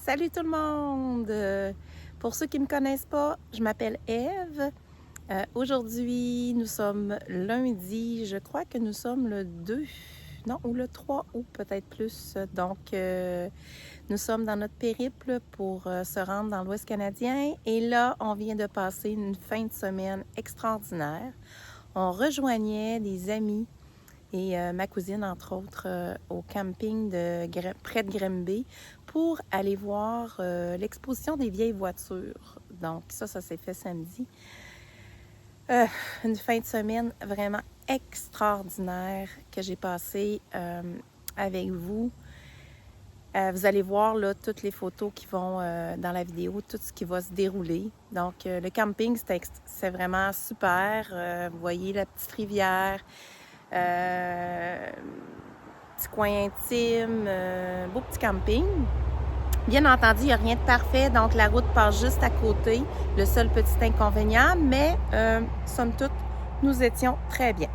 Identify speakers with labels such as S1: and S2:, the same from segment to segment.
S1: Salut tout le monde! Pour ceux qui ne me connaissent pas, je m'appelle Ève. Aujourd'hui, nous sommes lundi. Je crois que nous sommes le 2, non, ou le 3 août, peut-être plus. Donc, nous sommes dans notre périple pour se rendre dans l'Ouest canadien. Et là, on vient de passer une fin de semaine extraordinaire. On rejoignait des amis et ma cousine, entre autres, au camping près de Grimby pour aller voir l'exposition des vieilles voitures. Donc ça s'est fait samedi. Une fin de semaine vraiment extraordinaire que j'ai passée avec vous. Vous allez voir là, toutes les photos qui vont dans la vidéo, tout ce qui va se dérouler. Donc le camping, c'est vraiment super. Vous voyez la petite rivière. Petit coin intime, beau petit camping. Bien entendu, il n'y a rien de parfait, donc la route passe juste à côté. Le seul petit inconvénient, mais somme toute, nous étions très bien.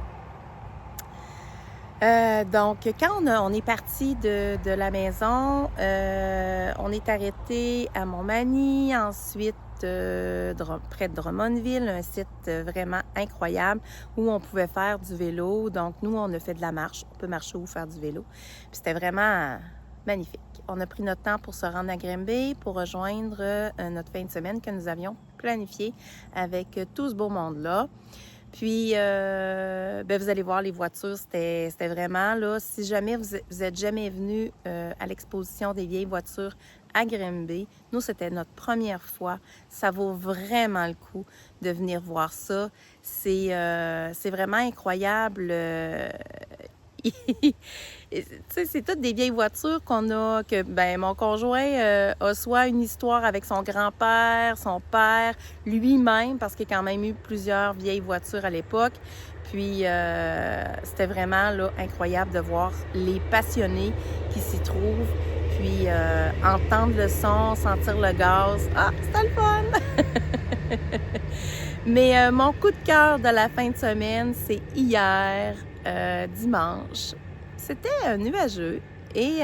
S1: Donc, quand on est parti de la maison, on est arrêté à Montmagny, ensuite près de Drummondville, un site vraiment incroyable où on pouvait faire du vélo. Donc, nous, on a fait de la marche. On peut marcher ou faire du vélo. Puis c'était vraiment magnifique. On a pris notre temps pour se rendre à Grimby pour rejoindre notre fin de semaine que nous avions planifiée avec tout ce beau monde-là. Puis, vous allez voir les voitures, c'était vraiment, là, si jamais vous êtes jamais venu à l'exposition des vieilles voitures à Grimby, nous, c'était notre première fois. Ça vaut vraiment le coup de venir voir ça. C'est vraiment incroyable. C'est toutes des vieilles voitures qu'on a, que mon conjoint a soit une histoire avec son grand-père, son père, lui-même, parce qu'il y a quand même eu plusieurs vieilles voitures à l'époque. Puis, c'était vraiment là, incroyable de voir les passionnés qui s'y trouvent, puis entendre le son, sentir le gaz. Ah, c'était le fun! Mais mon coup de cœur de la fin de semaine, c'est hier, dimanche. C'était nuageux et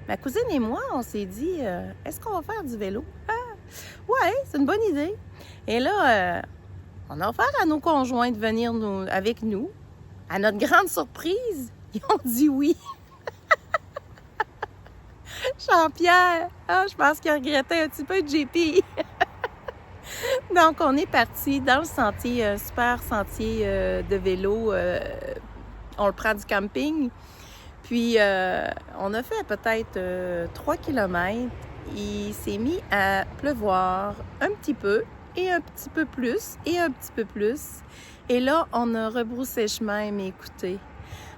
S1: ma cousine et moi, on s'est dit, est-ce qu'on va faire du vélo? Ah, ouais, c'est une bonne idée. Et là, on a offert à nos conjoints de venir avec nous. À notre grande surprise, ils ont dit oui. Jean-Pierre, je pense qu'il regrettait un petit peu JP. Donc, on est parti dans le sentier, super sentier de vélo. On le prend du camping. Puis, on a fait peut-être 3 kilomètres. Il s'est mis à pleuvoir un petit peu, et un petit peu plus, et un petit peu plus. Et là, on a rebroussé chemin, mais écoutez,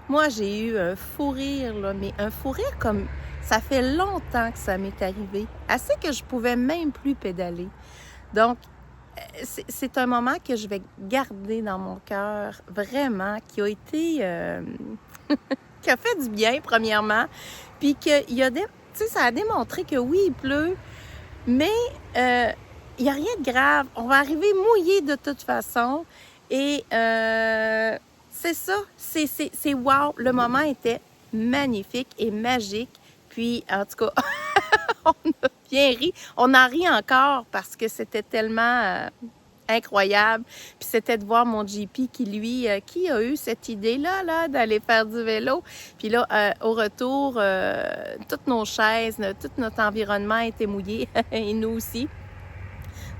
S1: moi, j'ai eu un fou rire, là, mais un fou rire comme ça fait longtemps que ça m'est arrivé. Assez que je pouvais même plus pédaler. Donc, c'est un moment que je vais garder dans mon cœur, vraiment, qui a été... qui a fait du bien, premièrement, puis ça a démontré que oui, il pleut, mais il n'y a rien de grave. On va arriver mouillé de toute façon, et c'est ça, c'est wow. Le moment était magnifique et magique, puis en tout cas... on a bien ri. On en rit encore parce que c'était tellement incroyable. Puis c'était de voir mon JP qui, lui, qui a eu cette idée-là d'aller faire du vélo. Puis là, au retour, toutes nos chaises, tout notre environnement était mouillé, et nous aussi.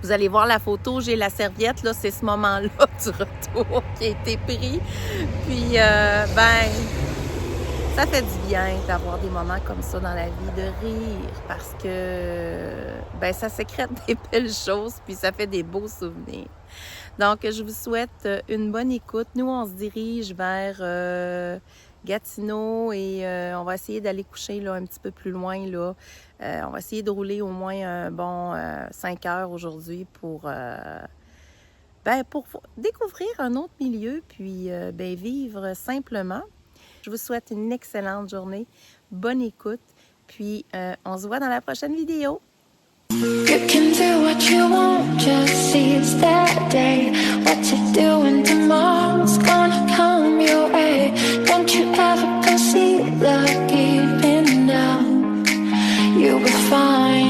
S1: Vous allez voir la photo, j'ai la serviette, là, c'est ce moment-là du retour qui a été pris. Puis, ça fait du bien d'avoir des moments comme ça dans la vie, de rire, parce que ça sécrète des belles choses, puis ça fait des beaux souvenirs. Donc, je vous souhaite une bonne écoute. Nous, on se dirige vers Gatineau et on va essayer d'aller coucher là, un petit peu plus loin. Là. On va essayer de rouler au moins un bon 5 heures aujourd'hui pour découvrir un autre milieu, puis vivre simplement. Je vous souhaite une excellente journée, bonne écoute, puis on se voit dans la prochaine vidéo.
S2: You can do what you want, just seize that day. What you're doing tomorrow's gonna come your way. Don't you ever concede the giving now. you'll be fine.